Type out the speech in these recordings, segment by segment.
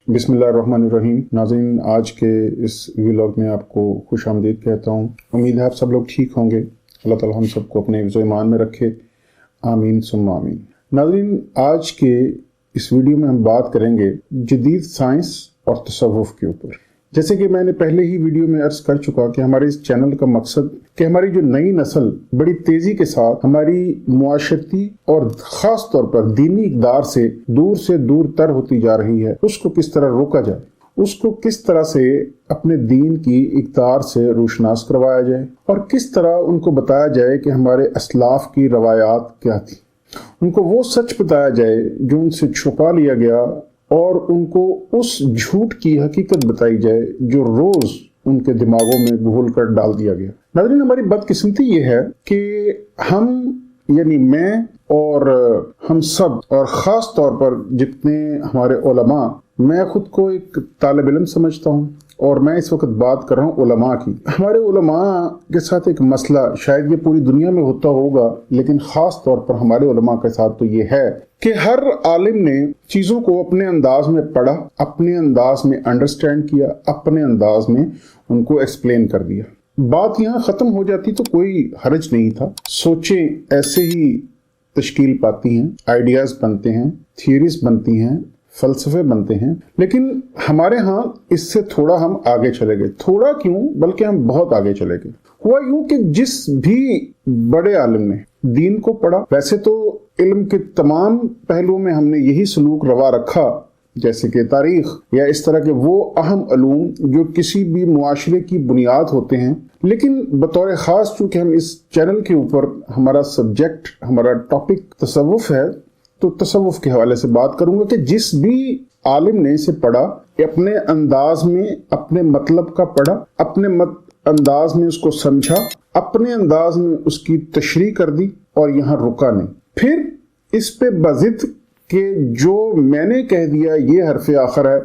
बिस्मिल्लाहिर्रहमानिर्रहीम। नाज़रीन, आज के इस व्लॉग में आपको खुश आमदीद कहता हूँ। उम्मीद है आप सब लोग ठीक होंगे। अल्लाह ताला हम सबको अपने हिफ्ज़ ईमान में रखे, आमीन सुम्मा आमीन। नाज़रीन, आज के इस वीडियो में हम बात करेंगे जदीद साइंस और तसव्वुफ़ के ऊपर। जैसे कि मैंने पहले ही वीडियो में अर्ज़ कर चुका कि हमारे इस चैनल का मकसद कि हमारी जो नई नस्ल बड़ी तेज़ी के साथ हमारी मुआशरती और ख़ास तौर पर दीनी इक़दार से दूर तर होती जा रही है, उसको किस तरह रोका जाए, उसको किस तरह से अपने दीन की इक़दार से रोशनास करवाया जाए और किस तरह उनको बताया जाए कि हमारे असलाफ की रवायात क्या थी। उनको वो सच बताया जाए जो उनसे छुपा लिया गया और उनको उस झूठ की हकीकत बताई जाए जो रोज उनके दिमागों में घोल कर डाल दिया गया। नाज़रीन, हमारी बदकिस्मती ये है कि हम यानी मैं और हम सब और ख़ास तौर पर जितने हमारे उलमा, मैं खुद को एक तालिब इल्म समझता हूँ और मैं इस वक्त बात कर रहा हूँ उलमा की। हमारे उलमा के साथ एक मसला, शायद ये पूरी दुनिया में होता होगा लेकिन ख़ास तौर पर हमारे उलमा के साथ तो ये है कि हर आलिम ने चीज़ों को अपने अंदाज में पढ़ा, अपने अंदाज में अंडरस्टैंड किया, अपने अंदाज में उनको एक्सप्लेन कर दिया। बात यहाँ ख़त्म हो जाती तो कोई हर्ज नहीं था। सोचें ऐसे ही तश्कील पाती हैं, आइडियाज़ बनते हैं, थियरीज बनती हैं, फ़लसफ़े बनते हैं। लेकिन हमारे यहाँ इससे थोड़ा हम आगे चले गए। थोड़ा क्यों, बल्कि हम बहुत आगे चले गए। हुआ यूं कि जिस भी बड़े आलिम ने दीन को पढ़ा, वैसे तो इल्म के तमाम पहलुओं में हमने यही सलूक रवा रखा, जैसे कि तारीख या इस तरह के वो अहम अलूम जो किसी भी मुआशरे की बुनियाद होते हैं। लेकिन बतौर ख़ास चूँकि हम इस चैनल के ऊपर हमारा सब्जेक्ट, हमारा टॉपिक तसव्वुफ़ है, तो तसव्वुफ़ के हवाले से बात करूंगा कि जिस भी आलिम ने इसे पढ़ा, अपने अंदाज में अपने मतलब का पढ़ा, अपने अंदाज में उसको समझा, अपने अंदाज में उसकी तशरीह कर दी और यहाँ रुका नहीं। फिर इस पे बजिद कि जो मैंने कह दिया ये हरफ़े आखिर है,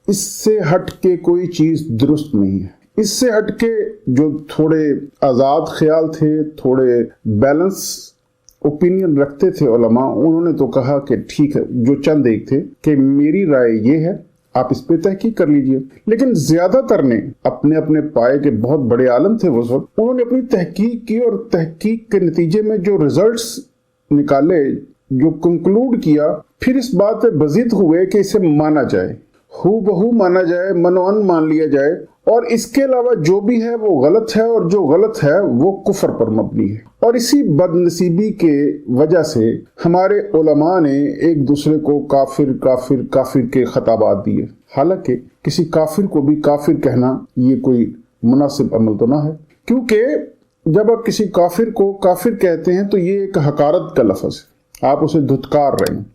इससे हट के कोई चीज़ दुरुस्त नहीं है। इससे हट के जो थोड़े आज़ाद ख्याल थे, थोड़े बैलेंस ओपिनियन रखते थे उलमा, उन्होंने तो कहा कि ठीक है, जो चंद एक थे कि मेरी राय ये है, आप इस पे तहकीक कर लीजिए। लेकिन ज्यादातर ने अपने अपने पाए के बहुत बड़े आलम थे वो सब, उन्होंने अपनी तहकीक की और तहकीक के नतीजे में जो रिजल्ट्स निकाले, जो कंक्लूड किया, फिर इस बात पे बजिद हुए कि इसे माना जाए, हू बहू माना जाए, मनोअन मान लिया जाए और इसके अलावा जो भी है वो गलत है और जो गलत है वो कुफर पर मबनी है। और इसी बदनसीबी के वजह से हमारे उलमा ने एक दूसरे को काफिर काफिर काफिर के खताबात दिए। हालांकि किसी काफिर को भी काफिर कहना ये कोई मुनासिब अमल तो ना है, क्योंकि जब आप किसी काफिर को काफिर कहते हैं तो ये एक हकारत का लफ्ज़ है। आप उसे धुतकार रहे हैं,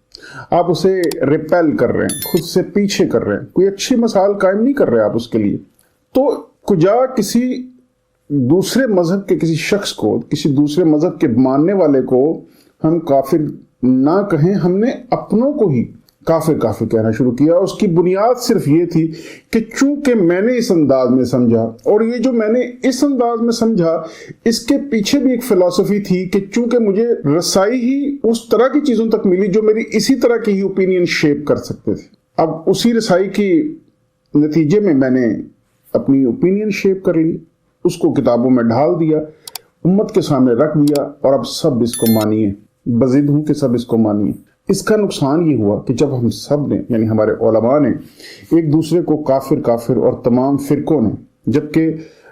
आप उसे रिपेल कर रहे हैं, खुद से पीछे कर रहे हैं, कोई अच्छी मिसाल कायम नहीं कर रहे आप उसके लिए। तो कुजा किसी दूसरे मजहब के किसी शख्स को, किसी दूसरे मजहब के मानने वाले को हम काफिर ना कहें, हमने अपनों को ही काफिर काफिर कहना शुरू किया। उसकी बुनियाद सिर्फ ये थी कि चूंकि मैंने इस अंदाज में समझा, और ये जो मैंने इस अंदाज में समझा इसके पीछे भी एक फिलॉसफी थी कि चूंकि मुझे रसाई ही उस तरह की चीजों तक मिली जो मेरी इसी तरह की ही ओपिनियन शेप कर सकते थे। अब उसी रसाई की नतीजे में मैंने अपनी ओपिनियन शेप कर ली, उसको किताबों में ढाल दिया, उम्मत के सामने रख दिया और अब सब इसको मानिए। बजिद हूं कि सब इसको मानिए। इसका नुकसान ये हुआ कि जब हम सब ने, यानी हमारे उलमा ने एक दूसरे को काफिर काफिर और तमाम फिरकों ने, जबकि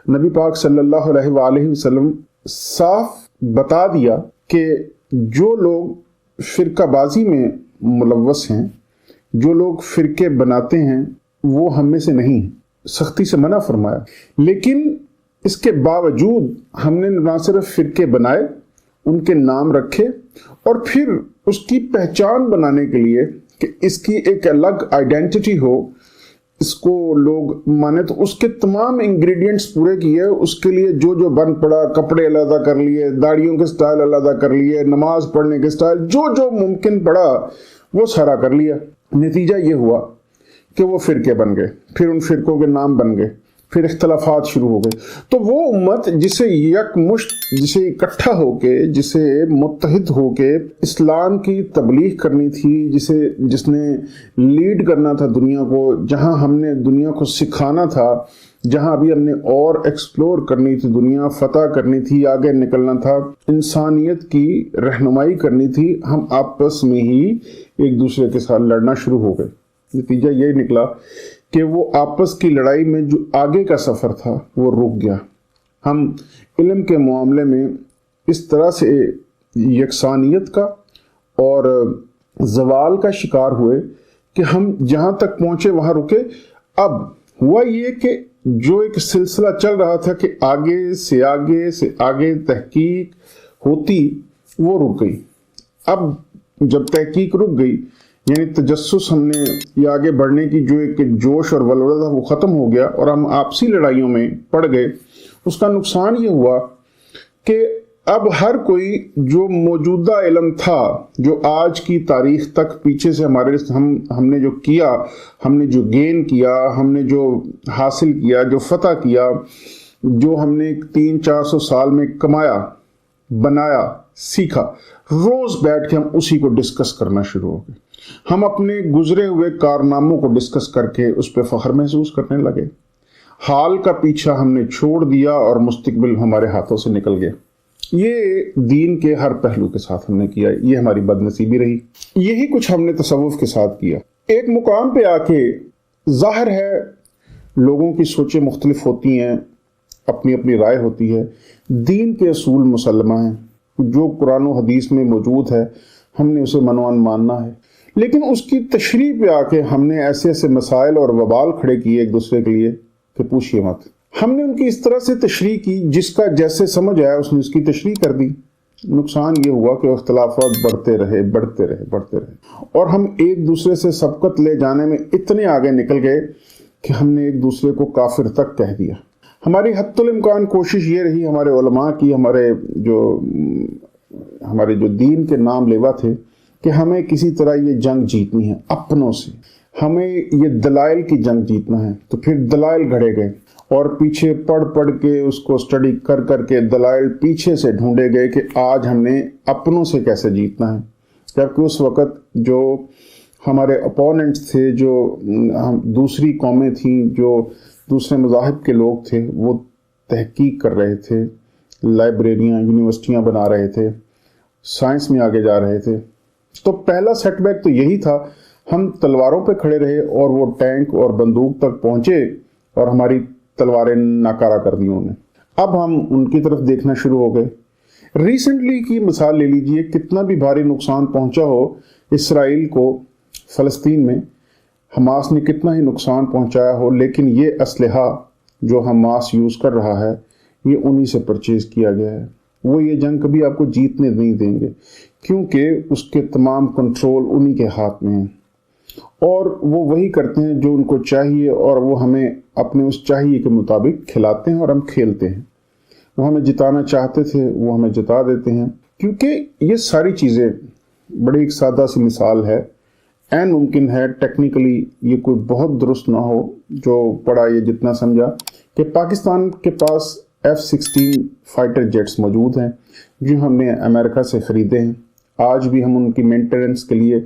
नबी पाक सल्लल्लाहु अलैहि वसल्लम साफ बता दिया कि जो लोग फिरकाबाजी में मुलव्वस हैं, जो लोग फिरके बनाते हैं, वो हम में से नहीं, सख्ती से मना फरमाया। लेकिन इसके बावजूद हमने ना सिर्फ फिरके बनाए, उनके नाम रखे और फिर उसकी पहचान बनाने के लिए कि इसकी एक अलग आइडेंटिटी हो, इसको लोग माने, तो उसके तमाम इंग्रेडिएंट्स पूरे किए। उसके लिए जो जो बन पड़ा, कपड़े अलग कर लिए, दाढ़ियों के स्टाइल अलग कर लिए, नमाज पढ़ने के स्टाइल, जो जो मुमकिन पड़ा वो सारा कर लिया। नतीजा ये हुआ कि वो फिरके बन गए, फिर उन फिरकों के नाम बन गए, پھر اختلافات شروع ہو گئے. تو وہ امت جسے یکمشت، جسے اکٹھا ہو کے، جسے متحد ہو کے اسلام کی تبلیغ کرنی تھی، جس نے لیڈ کرنا تھا دنیا کو، جہاں ہم نے دنیا کو سکھانا تھا، جہاں ابھی ہم نے اور ایکسپلور کرنی تھی، دنیا فتح کرنی تھی، آگے نکلنا تھا، انسانیت کی رہنمائی کرنی تھی، ہم آپس میں ہی ایک دوسرے کے ساتھ لڑنا شروع ہو گئے. نتیجہ یہ نکلا کہ وہ آپس کی لڑائی میں جو آگے کا سفر تھا وہ رک گیا. ہم علم کے معاملے میں اس طرح سے یکسانیت کا اور زوال کا شکار ہوئے کہ ہم جہاں تک پہنچے وہاں رکے. اب ہوا یہ کہ جو ایک سلسلہ چل رہا تھا کہ آگے سے آگے تحقیق ہوتی، وہ رک گئی. اب جب تحقیق رک گئی، یعنی تجسس ہم نے یہ آگے بڑھنے کی جو ایک جوش اور ولولہ تھا وہ ختم ہو گیا اور ہم آپسی لڑائیوں میں پڑ گئے. اس کا نقصان یہ ہوا کہ اب ہر کوئی جو موجودہ علم تھا، جو آج کی تاریخ تک پیچھے سے ہم نے جو کیا، ہم نے جو گین کیا، ہم نے جو حاصل کیا، جو فتح کیا، جو ہم نے 300-400 سال میں کمایا، بنایا، سیکھا، روز بیٹھ کے ہم اسی کو ڈسکس کرنا شروع ہو گئے. ہم اپنے گزرے ہوئے کارناموں کو ڈسکس کر کے اس پہ فخر محسوس کرنے لگے. حال کا پیچھا ہم نے چھوڑ دیا اور مستقبل ہمارے ہاتھوں سے نکل گیا. یہ دین کے ہر پہلو کے ساتھ ہم نے کیا. یہ ہماری بد نصیبی رہی. یہی کچھ ہم نے تصوف کے ساتھ کیا. ایک مقام پہ آ کے ظاہر ہے لوگوں کی سوچیں مختلف ہوتی ہیں، اپنی اپنی رائے ہوتی ہے. دین کے اصول مسلمہ ہیں، جو قرآن و حدیث میں موجود ہے ہم نے اسے منوان ماننا ہے. لیکن اس کی تشریح پہ آ کے ہم نے ایسے ایسے مسائل اور وبال کھڑے کیے ایک دوسرے کے لیے کہ پوچھئے مت. ہم نے ان کی اس طرح سے تشریح کی جس کا جیسے سمجھ آیا اس نے اس کی تشریح کر دی. نقصان یہ ہوا کہ اختلافات بڑھتے رہے اور ہم ایک دوسرے سے سبقت لے جانے میں اتنے آگے نکل گئے کہ ہم نے ایک دوسرے کو کافر تک کہہ دیا. ہماری حتی الامکان کوشش یہ رہی ہمارے علماء کی، ہمارے جو دین کے نام لیوا تھے، کہ ہمیں کسی طرح یہ جنگ جیتنی ہے اپنوں سے، ہمیں یہ دلائل کی جنگ جیتنا ہے. تو پھر دلائل گھڑے گئے اور پیچھے پڑھ کے اس کو اسٹڈی کر کے دلائل پیچھے سے ڈھونڈے گئے کہ آج ہم نے اپنوں سے کیسے جیتنا ہے. جبکہ اس وقت جو ہمارے اپوننٹس تھے، جو دوسری قومیں تھیں، جو دوسرے مذاہب کے لوگ تھے، وہ تحقیق کر رہے تھے، لائبریریاں، یونیورسٹیاں بنا رہے تھے، سائنس میں آگے جا رہے تھے. تو پہلا سیٹ بیک تو یہی تھا. ہم تلواروں پہ کھڑے رہے اور وہ ٹینک اور بندوق تک پہنچے اور ہماری تلواریں ناکارہ کر دی انہوں نے. اب ہم ان کی طرف دیکھنا شروع ہو گئے. ریسنٹلی کی مثال لے لیجئے، کتنا بھی بھاری نقصان پہنچا ہو اسرائیل کو فلسطین میں، حماس نے کتنا ہی نقصان پہنچایا ہو، لیکن یہ اسلحہ جو حماس یوز کر رہا ہے یہ انہی سے پرچیز کیا گیا ہے. وہ یہ جنگ کبھی آپ کو جیتنے نہیں دیں گے، کیونکہ اس کے تمام کنٹرول انہی کے ہاتھ میں ہیں اور وہ وہی کرتے ہیں جو ان کو چاہیے، اور وہ ہمیں اپنے اس چاہیے کے مطابق کھلاتے ہیں اور ہم کھیلتے ہیں. وہ ہمیں جتانا چاہتے تھے، وہ ہمیں جتا دیتے ہیں. کیونکہ یہ ساری چیزیں بڑی ایک سادہ سی مثال ہے، این ممکن ہے ٹیکنیکلی یہ کوئی بہت درست نہ ہو، جو پڑھا یہ جتنا سمجھا، کہ پاکستان کے پاس F-16 فائٹر جیٹس موجود ہیں جو ہم نے امریکہ سے خریدے ہیں. آج بھی ہم ان کی مینٹیننس کے لیے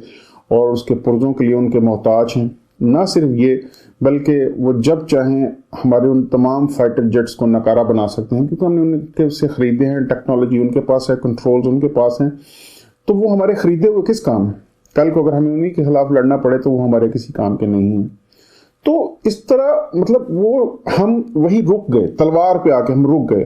اور اس کے پرزوں کے لیے ان کے محتاج ہیں. نہ صرف یہ، بلکہ وہ جب چاہیں ہمارے ان تمام فائٹر جیٹس کو ناکارہ بنا سکتے ہیں، کیونکہ ہم نے ان کے سے خریدے ہیں. ٹیکنالوجی ان کے پاس ہے، کنٹرولز ان کے پاس ہیں. تو وہ ہمارے خریدے ہوئے کس کام ہیں؟ کل کو اگر ہمیں انہی کے خلاف لڑنا پڑے تو وہ ہمارے کسی کام کے نہیں ہیں. تو اس طرح مطلب ہم وہی رک گئے، تلوار پہ آ کے ہم رک گئے.